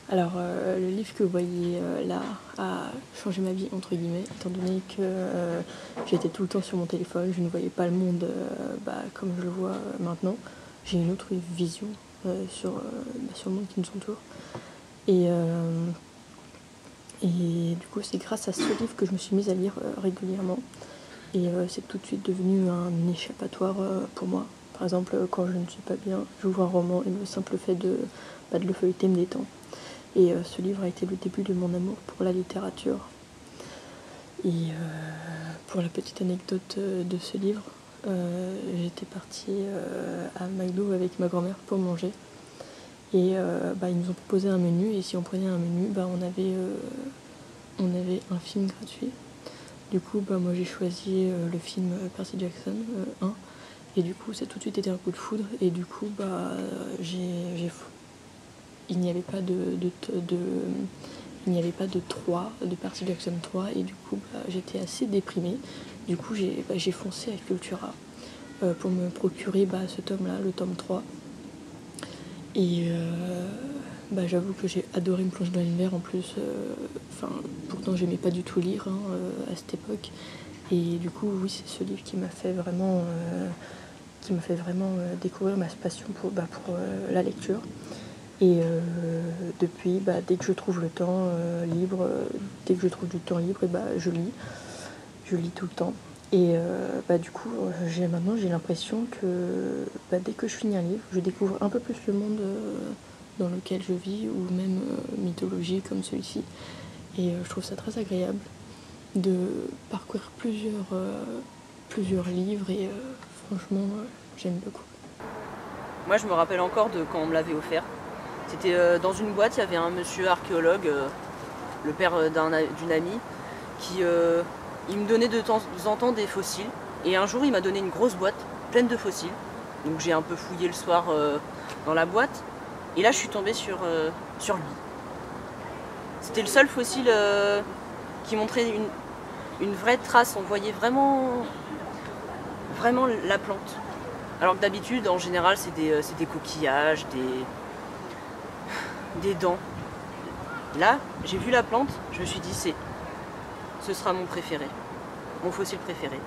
Alors, le livre que vous voyez là a changé ma vie, entre guillemets, étant donné que j'étais tout le temps sur mon téléphone, je ne voyais pas le monde comme je le vois maintenant. J'ai une autre vision sur le monde qui nous entoure. Et du coup, c'est grâce à ce livre que je me suis mise à lire régulièrement. Et c'est tout de suite devenu un échappatoire pour moi. Par exemple, quand je ne suis pas bien, j'ouvre un roman et le simple fait de le feuilleter me détend. Et ce livre a été le début de mon amour pour la littérature. Et pour la petite anecdote de ce livre, j'étais partie à McDo avec ma grand-mère pour manger. Et ils nous ont proposé un menu, et si on prenait un menu, on avait un film gratuit. Du coup, moi j'ai choisi le film Percy Jackson 1, et du coup ça a tout de suite été un coup de foudre, et du coup il n'y avait pas de 3, de Percy Jackson 3, et du coup j'étais assez déprimée. Du coup j'ai foncé à Cultura pour me procurer ce tome-là, le tome 3. Et j'avoue que j'ai adoré me plonger dans l'univers. En plus, pourtant j'aimais pas du tout lire à cette époque. Et du coup, oui, c'est ce livre qui m'a fait vraiment, découvrir ma passion pour la lecture. Et depuis, dès que je trouve le temps libre, dès que je trouve du temps libre, je lis. Je lis tout le temps. Et du coup, maintenant j'ai l'impression que dès que je finis un livre, je découvre un peu plus le monde dans lequel je vis, ou même mythologie comme celui-ci. Et je trouve ça très agréable de parcourir plusieurs livres, et franchement, j'aime beaucoup. Moi, je me rappelle encore de quand on me l'avait offert. C'était dans une boîte, il y avait un monsieur archéologue, le père d'une amie, qui il me donnait de temps en temps des fossiles. Et un jour, il m'a donné une grosse boîte pleine de fossiles. Donc j'ai un peu fouillé le soir dans la boîte. Et là, je suis tombée sur lui. C'était le seul fossile qui montrait une vraie trace. On voyait vraiment la plante. Alors que d'habitude, en général, c'est des coquillages, des dents. Là, j'ai vu la plante, je me suis dit, ce sera mon préféré, mon fossile préféré.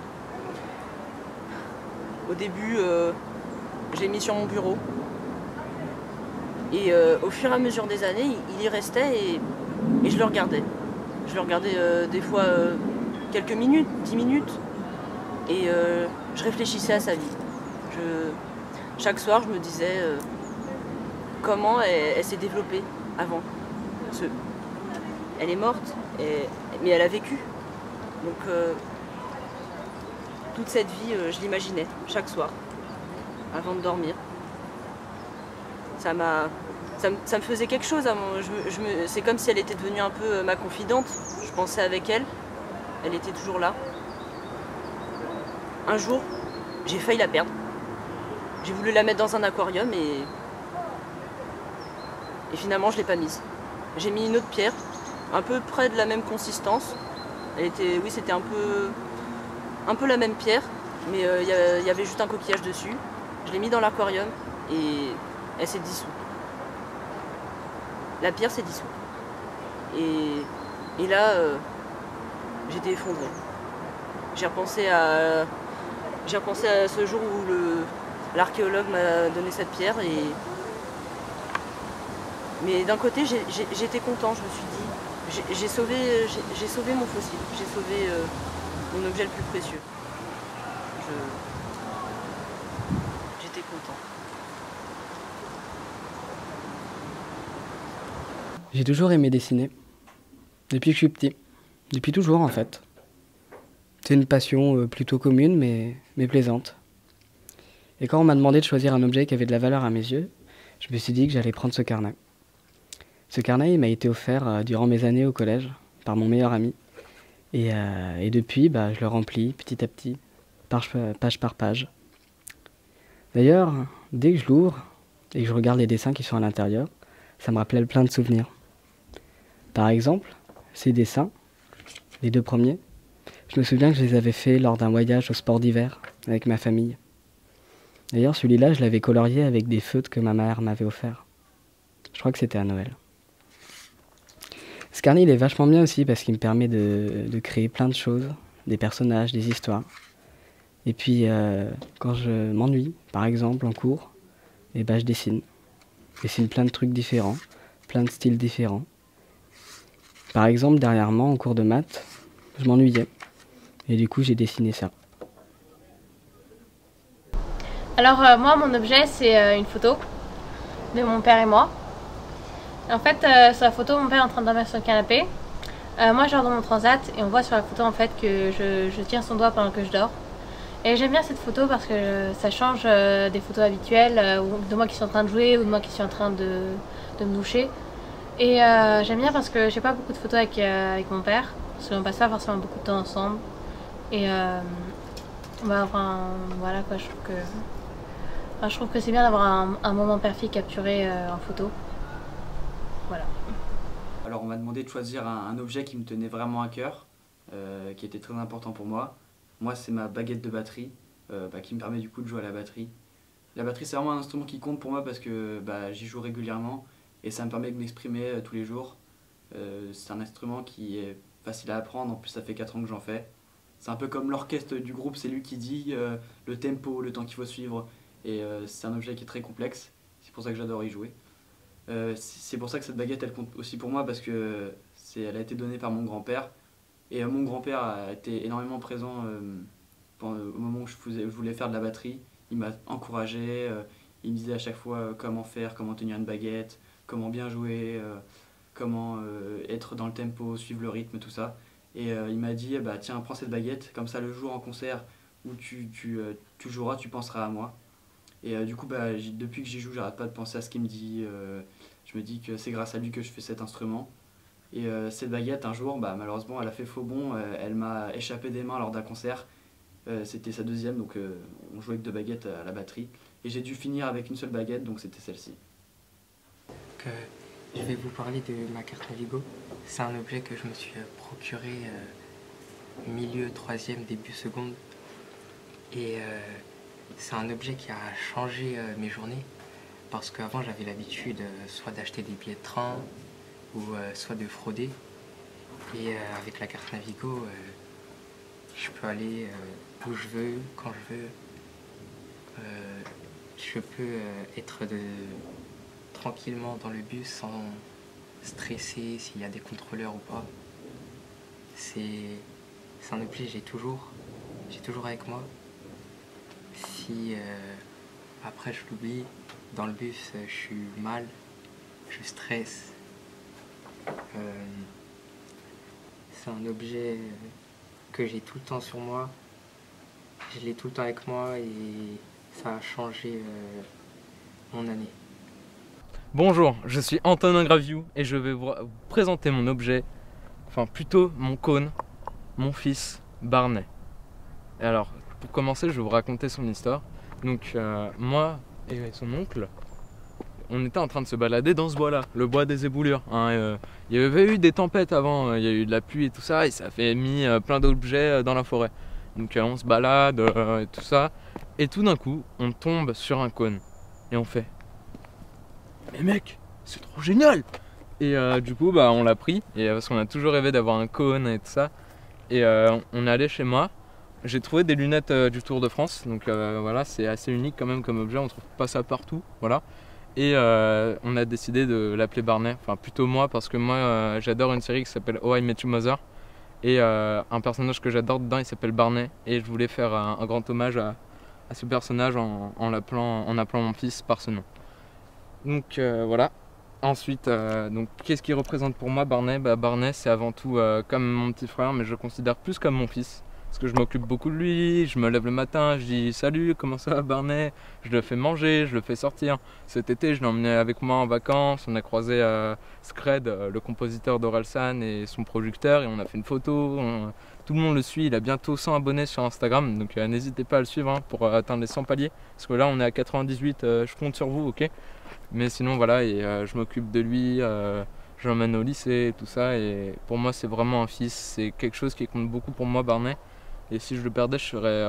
Au début, je l'ai mis sur mon bureau. Et au fur et à mesure des années, il y restait, et je le regardais. Je le regardais des fois quelques minutes, 10 minutes. Et je réfléchissais à sa vie. Chaque soir, je me disais comment elle s'est développée avant. Elle est morte, mais elle a vécu. Donc toute cette vie, je l'imaginais chaque soir, avant de dormir. Ça me faisait quelque chose. C'est comme si elle était devenue un peu ma confidente. Je pensais avec elle. Elle était toujours là. Un jour, j'ai failli la perdre. J'ai voulu la mettre dans un aquarium, et finalement je l'ai pas mise. J'ai mis une autre pierre, un peu près de la même consistance. C'était un peu la même pierre, mais il y avait juste un coquillage dessus. Je l'ai mis dans l'aquarium et elle s'est dissoute. La pierre s'est dissoute. Et là, j'étais effondrée. J'ai repensé à ce jour où l'archéologue m'a donné cette pierre, mais d'un côté j'étais content. Je me suis dit j'ai sauvé mon fossile, j'ai sauvé mon objet le plus précieux. J'étais content. J'ai toujours aimé dessiner, depuis que je suis petit, depuis toujours en fait. C'est une passion plutôt commune mais plaisante. Et quand on m'a demandé de choisir un objet qui avait de la valeur à mes yeux, je me suis dit que j'allais prendre ce carnet. Ce carnet, il m'a été offert durant mes années au collège par mon meilleur ami. Et depuis, je le remplis petit à petit, page par page. D'ailleurs, dès que je l'ouvre et que je regarde les dessins qui sont à l'intérieur, ça me rappelle plein de souvenirs. Par exemple, ces dessins, les 2 premiers, je me souviens que je les avais faits lors d'un voyage au sport d'hiver avec ma famille. D'ailleurs, celui-là, je l'avais colorié avec des feutres que ma mère m'avait offerts. Je crois que c'était à Noël. Ce carnet, il est vachement bien aussi parce qu'il me permet de créer plein de choses, des personnages, des histoires. Et puis, quand je m'ennuie, par exemple, en cours, eh ben, je dessine. Je dessine plein de trucs différents, plein de styles différents. Par exemple, dernièrement, en cours de maths, je m'ennuyais. Et du coup, j'ai dessiné ça. Alors moi, mon objet, c'est une photo de mon père et moi. En fait, sur la photo, mon père est en train de dormir sur le canapé. Moi, je dors dans mon transat et on voit sur la photo en fait que je tiens son doigt pendant que je dors. Et j'aime bien cette photo parce que ça change des photos habituelles, de moi qui suis en train de jouer ou de moi qui suis en train de me doucher. Et j'aime bien parce que j'ai pas beaucoup de photos avec mon père, parce qu'on passe pas forcément beaucoup de temps ensemble. Et enfin, voilà quoi, je trouve que c'est bien d'avoir un moment père-fille capturé en photo. Voilà. Alors on m'a demandé de choisir un objet qui me tenait vraiment à cœur, qui était très important pour moi. Moi c'est ma baguette de batterie, qui me permet du coup de jouer à la batterie. La batterie c'est vraiment un instrument qui compte pour moi parce que j'y joue régulièrement et ça me permet de m'exprimer tous les jours. C'est un instrument qui est facile à apprendre, en plus ça fait 4 ans que j'en fais. C'est un peu comme l'orchestre du groupe, c'est lui qui dit le tempo, le temps qu'il faut suivre. Et c'est un objet qui est très complexe, c'est pour ça que j'adore y jouer. C'est pour ça que cette baguette elle compte aussi pour moi parce que elle a été donnée par mon grand-père. Et mon grand-père a été énormément présent au moment où je voulais faire de la batterie. Il m'a encouragé, il me disait à chaque fois comment faire, comment tenir une baguette, comment bien jouer, comment être dans le tempo, suivre le rythme, tout ça. Et il m'a dit, tiens, prends cette baguette, comme ça le jour en concert où tu joueras, tu penseras à moi. Et du coup, depuis que j'y joue, j'arrête pas de penser à ce qu'il me dit. Je me dis que c'est grâce à lui que je fais cet instrument. Et cette baguette, un jour, malheureusement, elle a fait faux bond. Elle m'a échappé des mains lors d'un concert. C'était sa deuxième, donc on jouait avec 2 baguettes à la batterie. Et j'ai dû finir avec une seule baguette, donc c'était celle-ci. Je vais vous parler de ma carte Navigo. C'est un objet que je me suis procuré milieu 3e, début seconde. Et c'est un objet qui a changé mes journées. Parce qu'avant j'avais l'habitude soit d'acheter des billets de train ou soit de frauder. Et avec la carte Navigo, je peux aller où je veux, quand je veux. Je peux être tranquillement dans le bus sans stresser s'il y a des contrôleurs ou pas. C'est un objet que j'ai toujours avec moi. Si après je l'oublie, dans le bus je suis mal, je stresse. C'est un objet que j'ai tout le temps sur moi. Je l'ai tout le temps avec moi et ça a changé mon année. Bonjour, je suis Antonin Graviou et je vais vous présenter mon objet, enfin plutôt mon cône, mon fils Barnet. Et alors, pour commencer, je vais vous raconter son histoire. Donc moi et son oncle, on était en train de se balader dans ce bois-là, le bois des éboulures. Il y avait eu des tempêtes avant, il y a eu de la pluie et tout ça, et ça a fait mis plein d'objets dans la forêt. Donc on se balade et tout ça, et tout d'un coup, on tombe sur un cône. Et on fait « Mais mec, c'est trop génial !» Et du coup, on l'a pris, et, parce qu'on a toujours rêvé d'avoir un cône et tout ça. Et on est allé chez moi. J'ai trouvé des lunettes du Tour de France, donc voilà, c'est assez unique quand même comme objet, on trouve pas ça partout, voilà. Et on a décidé de l'appeler Barnet, enfin plutôt moi, parce que moi j'adore une série qui s'appelle How I Met Your Mother. Et un personnage que j'adore dedans, il s'appelle Barnet. Et je voulais faire un grand hommage à ce personnage en appelant mon fils par ce nom. Donc voilà. Ensuite, qu'est-ce qu'il représente pour moi Barnet ? Barnet c'est avant tout comme mon petit frère, mais je le considère plus comme mon fils. Parce que je m'occupe beaucoup de lui, je me lève le matin, je dis salut, comment ça va Barnet ? Je le fais manger, je le fais sortir. Cet été, je l'ai emmené avec moi en vacances, on a croisé Scred, le compositeur d'Orelsan et son producteur, et on a fait une photo. Tout le monde le suit, il a bientôt 100 abonnés sur Instagram, donc n'hésitez pas à le suivre pour atteindre les 100 paliers. Parce que là, on est à 98, je compte sur vous, ok ? Mais sinon, voilà, et je m'occupe de lui, je l'emmène au lycée, tout ça, et pour moi, c'est vraiment un fils, c'est quelque chose qui compte beaucoup pour moi, Barnet. Et si je le perdais, je serais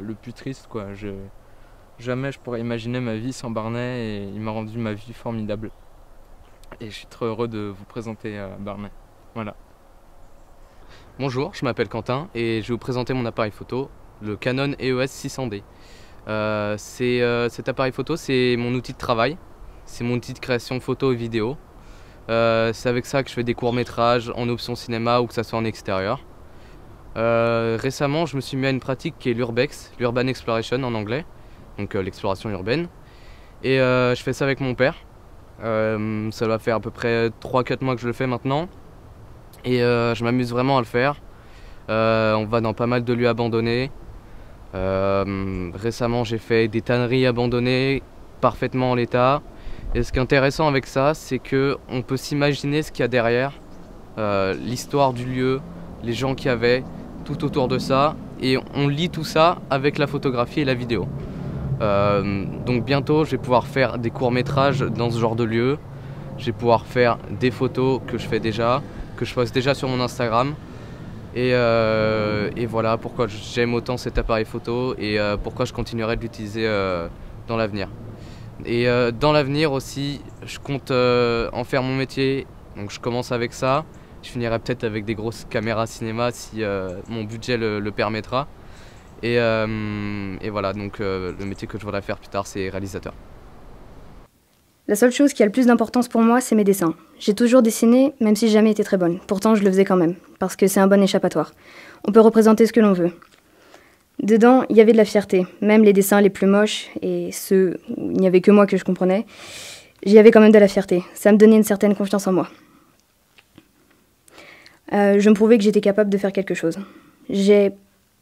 le plus triste, quoi. Jamais je pourrais imaginer ma vie sans Barnet et il m'a rendu ma vie formidable. et je suis très heureux de vous présenter Barnet. Voilà. Bonjour, je m'appelle Quentin et je vais vous présenter mon appareil photo, le Canon EOS 600D. Cet appareil photo, c'est mon outil de travail, c'est mon outil de création photo et vidéo. C'est avec ça que je fais des courts-métrages en option cinéma ou que ça soit en extérieur. Récemment, je me suis mis à une pratique qui est l'Urbex, l'Urban Exploration en anglais, donc l'exploration urbaine. Et je fais ça avec mon père. Ça va faire à peu près 3-4 mois que je le fais maintenant. Et je m'amuse vraiment à le faire. On va dans pas mal de lieux abandonnés. Récemment, j'ai fait des tanneries abandonnées, parfaitement en l'état. Et ce qui est intéressant avec ça, c'est qu'on peut s'imaginer ce qu'il y a derrière, l'histoire du lieu, les gens qu'il y avait, tout autour de ça. Et on lie tout ça avec la photographie et la vidéo. Donc bientôt, je vais pouvoir faire des courts-métrages dans ce genre de lieu. Je vais pouvoir faire des photos que je fais déjà, que je poste déjà sur mon Instagram. Et voilà pourquoi j'aime autant cet appareil photo et pourquoi je continuerai de l'utiliser dans l'avenir. Et dans l'avenir aussi, je compte en faire mon métier, donc je commence avec ça. Je finirai peut-être avec des grosses caméras cinéma si mon budget le permettra. Et voilà, donc le métier que je voudrais faire plus tard, c'est réalisateur. La seule chose qui a le plus d'importance pour moi, c'est mes dessins. J'ai toujours dessiné, même si j'ai jamais été très bonne. Pourtant, je le faisais quand même, parce que c'est un bon échappatoire. On peut représenter ce que l'on veut. Dedans, il y avait de la fierté. Même les dessins les plus moches, et ceux où il n'y avait que moi que je comprenais, j'y avais quand même de la fierté. Ça me donnait une certaine confiance en moi. Je me prouvais que j'étais capable de faire quelque chose. J'ai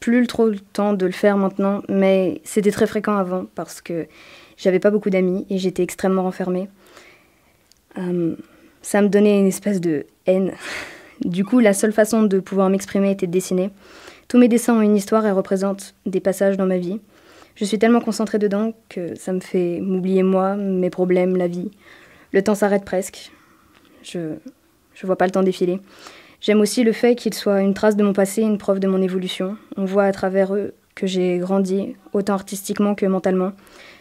plus trop le temps de le faire maintenant, mais c'était très fréquent avant, parce que j'avais pas beaucoup d'amis et j'étais extrêmement renfermée. Ça me donnait une espèce de haine. Du coup, la seule façon de pouvoir m'exprimer était de dessiner. Tous mes dessins ont une histoire et représentent des passages dans ma vie. Je suis tellement concentrée dedans que ça me fait m'oublier moi, mes problèmes, la vie. Le temps s'arrête presque. Je vois pas le temps défiler. J'aime aussi le fait qu'il soit une trace de mon passé, une preuve de mon évolution. On voit à travers eux que j'ai grandi, autant artistiquement que mentalement.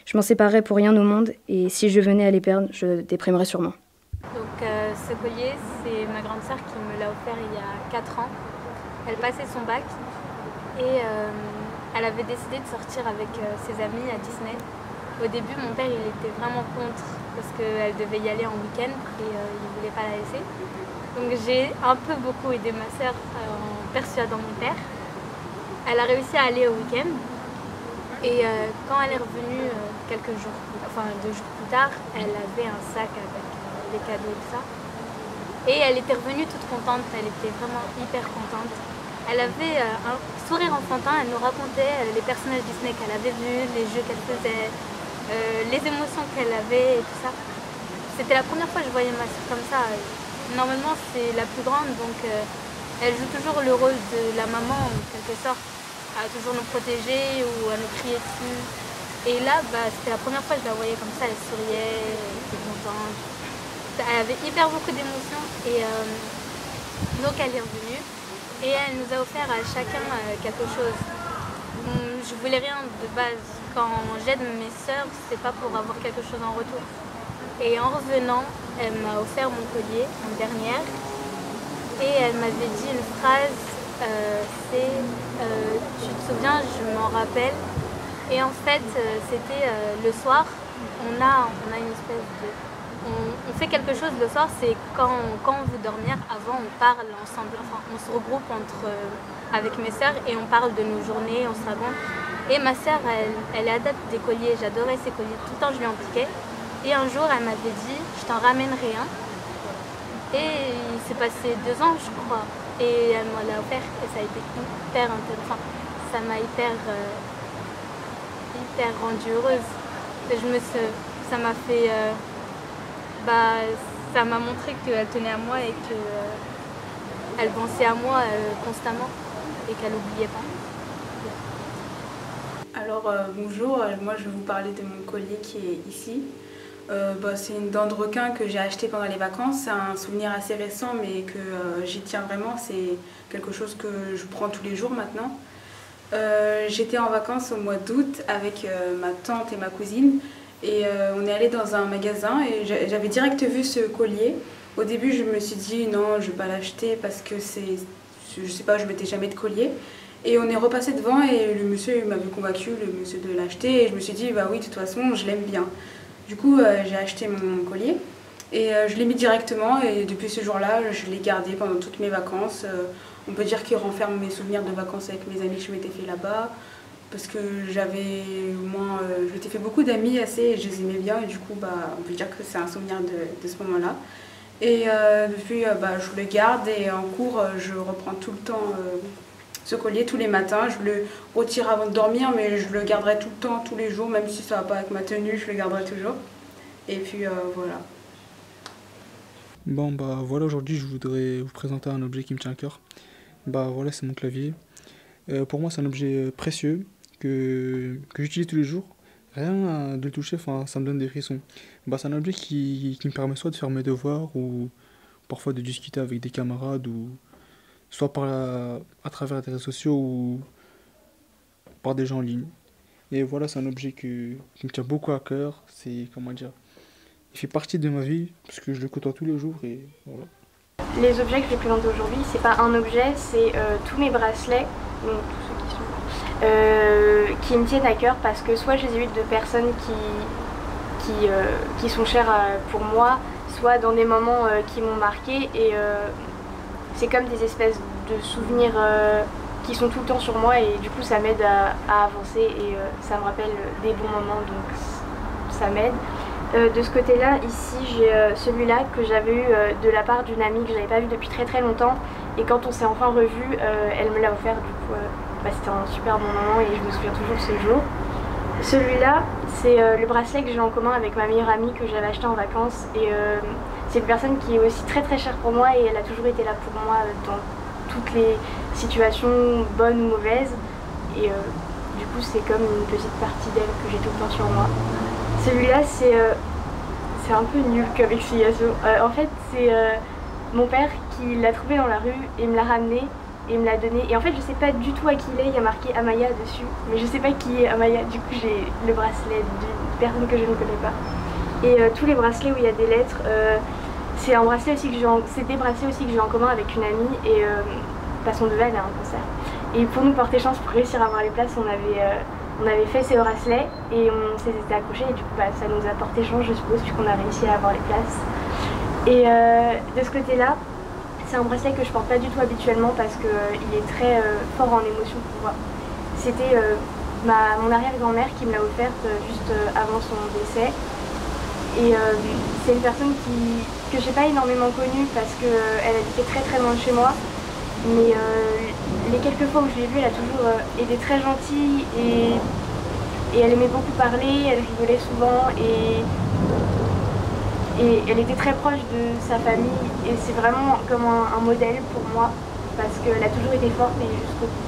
Je m'en séparerais pour rien au monde, et si je venais à les perdre, je déprimerais sûrement. Donc ce collier, c'est ma grande sœur qui me l'a offert il y a 4 ans. Elle passait son bac et elle avait décidé de sortir avec ses amis à Disney. Au début, mon père il était vraiment contre parce qu'elle devait y aller en week-end et il ne voulait pas la laisser. Donc j'ai un peu beaucoup aidé ma sœur en persuadant mon père. Elle a réussi à aller au week-end. Et quand elle est revenue 2 jours plus tard, elle avait un sac avec des cadeaux et tout ça. Et elle était revenue toute contente, elle était vraiment hyper contente. Elle avait un sourire enfantin, elle nous racontait les personnages Disney qu'elle avait vus, les jeux qu'elle faisait, les émotions qu'elle avait et tout ça. C'était la première fois que je voyais ma soeur comme ça. Normalement c'est la plus grande, donc elle joue toujours le rôle de la maman en quelque sorte. À toujours nous protéger ou à nous crier dessus. Et là, c'était la première fois que je la voyais comme ça, elle souriait, elle était contente. Elle avait hyper beaucoup d'émotions et donc elle est revenue et elle nous a offert à chacun quelque chose. Je voulais rien de base. Quand j'aide mes sœurs, c'est pas pour avoir quelque chose en retour. Et en revenant, elle m'a offert mon collier en dernière et elle m'avait dit une phrase. Tu te souviens, je m'en rappelle. Et en fait, c'était le soir, on a une espèce de... On fait quelque chose le soir, c'est quand on veut dormir, avant on parle ensemble, enfin on se regroupe avec mes sœurs et on parle de nos journées, on se raconte. Et ma sœur, elle est adepte des colliers, j'adorais ces colliers, tout le temps je lui en piquais. Et un jour, elle m'avait dit, je t'en ramènerai un. Et il s'est passé 2 ans, je crois. Et elle me l'a offert et ça a été hyper intéressant. Ça m'a hyper rendue heureuse. Ça m'a fait... ça m'a montré qu'elle tenait à moi et qu'elle pensait à moi constamment et qu'elle n'oubliait pas. Alors bonjour, moi je vais vous parler de mon collier qui est ici. C'est une dent de requin que j'ai acheté pendant les vacances. C'est un souvenir assez récent mais que j'y tiens vraiment. C'est quelque chose que je prends tous les jours maintenant. J'étais en vacances au mois d'août avec ma tante et ma cousine Et on est allé dans un magasin et j'avais direct vu ce collier. Au début, je me suis dit non, je ne vais pas l'acheter parce que je sais pas, je mettais jamais de collier. Et on est repassé devant et le monsieur m'avait convaincu, le monsieur, de l'acheter. Et je me suis dit, bah oui, de toute façon, je l'aime bien. Du coup, j'ai acheté mon collier et je l'ai mis directement. Et depuis ce jour-là, je l'ai gardé pendant toutes mes vacances. On peut dire qu'il renferme mes souvenirs de vacances avec mes amis que je m'étais fait là-bas. Parce que je m'étais fait beaucoup d'amis assez et je les aimais bien. Et du coup, bah, on peut dire que c'est un souvenir de ce moment-là. Et depuis, je le garde et en cours, je reprends tout le temps ce collier tous les matins. Je le retire avant de dormir, mais je le garderai tout le temps, tous les jours, même si ça ne va pas avec ma tenue, je le garderai toujours. Et puis voilà. Bon, bah voilà, aujourd'hui, je voudrais vous présenter un objet qui me tient à cœur. Bah voilà, c'est mon clavier. Pour moi, c'est un objet précieux que j'utilise tous les jours. Rien de le toucher, ça me donne des frissons. Bah, c'est un objet qui me permet soit de faire mes devoirs ou parfois de discuter avec des camarades ou soit à travers les réseaux sociaux ou par des gens en ligne. Et voilà, c'est un objet qui me tient beaucoup à cœur. C'est, comment dire, il fait partie de ma vie parce que je le côtoie tous les jours et voilà. Les objets que je vais présenter aujourd'hui, c'est pas un objet, c'est tous mes bracelets, donc tous ceux qui me tiennent à cœur parce que soit je les ai eus de personnes qui sont chères pour moi, soit dans des moments qui m'ont marqué et c'est comme des espèces de souvenirs qui sont tout le temps sur moi et du coup ça m'aide à avancer et ça me rappelle des bons moments donc ça m'aide. De ce côté-là, ici j'ai celui-là que j'avais eu de la part d'une amie que j'avais pas vue depuis très très longtemps et quand on s'est enfin revu, elle me l'a offert, du coup c'était un super bon moment et je me souviens toujours de ce jour. Celui-là, c'est le bracelet que j'ai en commun avec ma meilleure amie que j'avais acheté en vacances et c'est une personne qui est aussi très très chère pour moi et elle a toujours été là pour moi dans toutes les situations bonnes ou mauvaises et du coup c'est comme une petite partie d'elle que j'ai tout le temps sur moi. Celui-là c'est un peu nul comme explication. En fait c'est mon père qui l'a trouvé dans la rue et me l'a ramené et me l'a donné. Et en fait je sais pas du tout à qui il est, il y a marqué Amaya dessus, mais je sais pas qui est Amaya, du coup j'ai le bracelet d'une personne que je ne connais pas. Et tous les bracelets où il y a des lettres, c'est des bracelets aussi que j'ai en commun avec une amie et son neveu elle a un concert. Et pour nous porter chance, pour réussir à avoir les places, on avait fait ces bracelets et on s'était accrochés et du coup ça nous a porté chance je suppose puisqu'on a réussi à avoir les places. Et de ce côté-là, c'est un bracelet que je porte pas du tout habituellement parce qu'il est très fort en émotion pour moi. C'était mon arrière-grand-mère qui me l'a offerte juste avant son décès. Et c'est une personne que j'ai pas énormément connue parce qu'elle habitait très très loin de chez moi. Mais les quelques fois où je l'ai vue, elle a toujours été très gentille et elle aimait beaucoup parler, elle rigolait souvent et elle était très proche de sa famille et c'est vraiment comme un modèle pour moi parce qu'elle a toujours été forte et jusqu'au bout.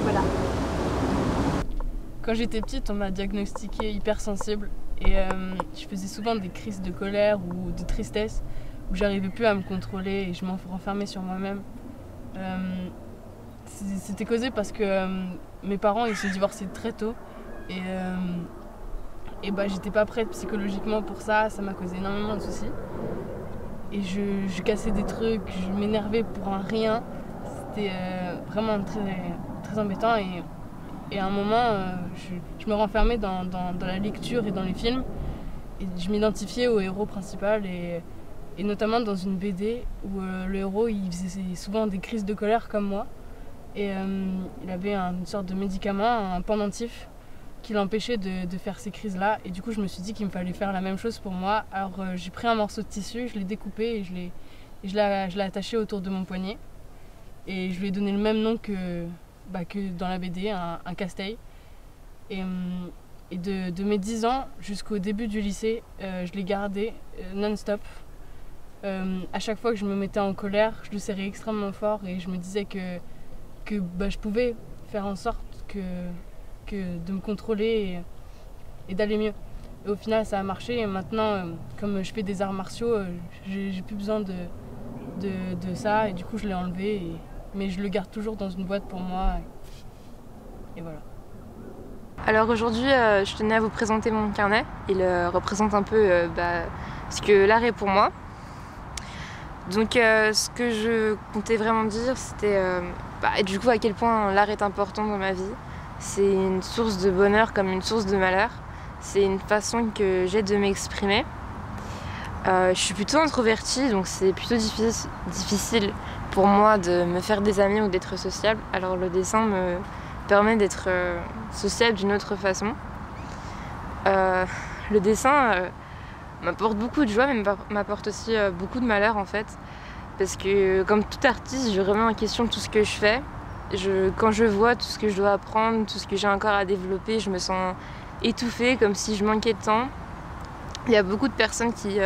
Voilà. Quand j'étais petite, on m'a diagnostiquée hypersensible et je faisais souvent des crises de colère ou de tristesse où j'arrivais plus à me contrôler et je m'en renfermais sur moi-même. C'était causé parce que mes parents ils se divorcé très tôt et j'étais pas prête psychologiquement pour ça m'a causé énormément de soucis et je cassais des trucs, je m'énervais pour un rien, c'était vraiment très, très embêtant et à un moment je me renfermais dans la lecture et dans les films et je m'identifiais au héros principal et notamment dans une BD où le héros il faisait souvent des crises de colère comme moi et il avait une sorte de médicament, un pendentif qui l'empêchait de faire ces crises-là. Et du coup, je me suis dit qu'il me fallait faire la même chose pour moi. Alors j'ai pris un morceau de tissu, je l'ai découpé et je l'ai attaché autour de mon poignet. Et je lui ai donné le même nom que dans la BD, un casse-taille. Et de mes 10 ans jusqu'au début du lycée, je l'ai gardé non-stop. À chaque fois que je me mettais en colère, je le serrais extrêmement fort et je me disais que je pouvais faire en sorte que de me contrôler et d'aller mieux. Et au final, ça a marché et maintenant, comme je fais des arts martiaux, j'ai plus besoin de ça et du coup, je l'ai enlevé. Mais je le garde toujours dans une boîte pour moi. Et voilà. Alors aujourd'hui, je tenais à vous présenter mon carnet. Il représente un peu ce que l'art est pour moi. Donc ce que je comptais vraiment dire, c'était du coup à quel point l'art est important dans ma vie. C'est une source de bonheur comme une source de malheur. C'est une façon que j'ai de m'exprimer. Je suis plutôt introvertie, donc c'est plutôt difficile pour moi de me faire des amis ou d'être sociable. Alors le dessin me permet d'être sociable d'une autre façon. Le dessin m'apporte beaucoup de joie, mais m'apporte aussi beaucoup de malheur en fait. Parce que comme tout artiste, je remets en question tout ce que je fais. Quand je vois tout ce que je dois apprendre, tout ce que j'ai encore à développer, je me sens étouffée, comme si je manquais de temps. Il y a beaucoup de personnes qui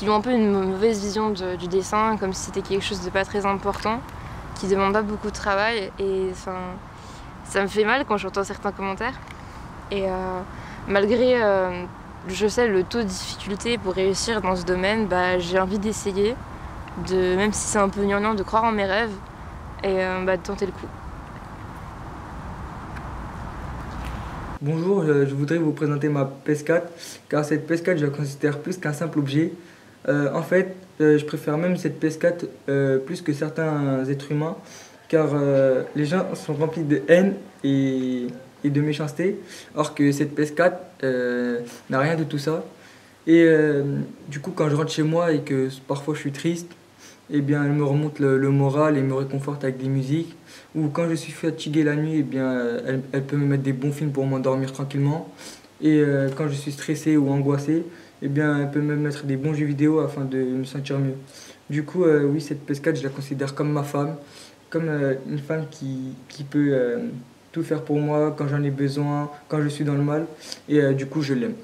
ont un peu une mauvaise vision du dessin, comme si c'était quelque chose de pas très important, qui demande pas beaucoup de travail. Et ça me fait mal quand j'entends certains commentaires. Et malgré, je sais, le taux de difficulté pour réussir dans ce domaine, j'ai envie d'essayer, même si c'est un peu gnangnan, de croire en mes rêves et de tenter le coup. Bonjour, je voudrais vous présenter ma PS4, car cette PS4 je la considère plus qu'un simple objet. En fait, je préfère même cette PS4 plus que certains êtres humains, car les gens sont remplis de haine et de méchanceté, alors que cette PS4 n'a rien de tout ça. Et du coup, quand je rentre chez moi et que parfois je suis triste, eh bien, elle me remonte le moral et me réconforte avec des musiques. Ou quand je suis fatigué la nuit, eh bien, elle peut me mettre des bons films pour m'endormir tranquillement. Et quand je suis stressé ou angoissé, eh bien, elle peut me mettre des bons jeux vidéo afin de me sentir mieux. Du coup, oui, cette PS4, je la considère comme ma femme, comme une femme qui peut tout faire pour moi quand j'en ai besoin, quand je suis dans le mal. Et du coup, je l'aime.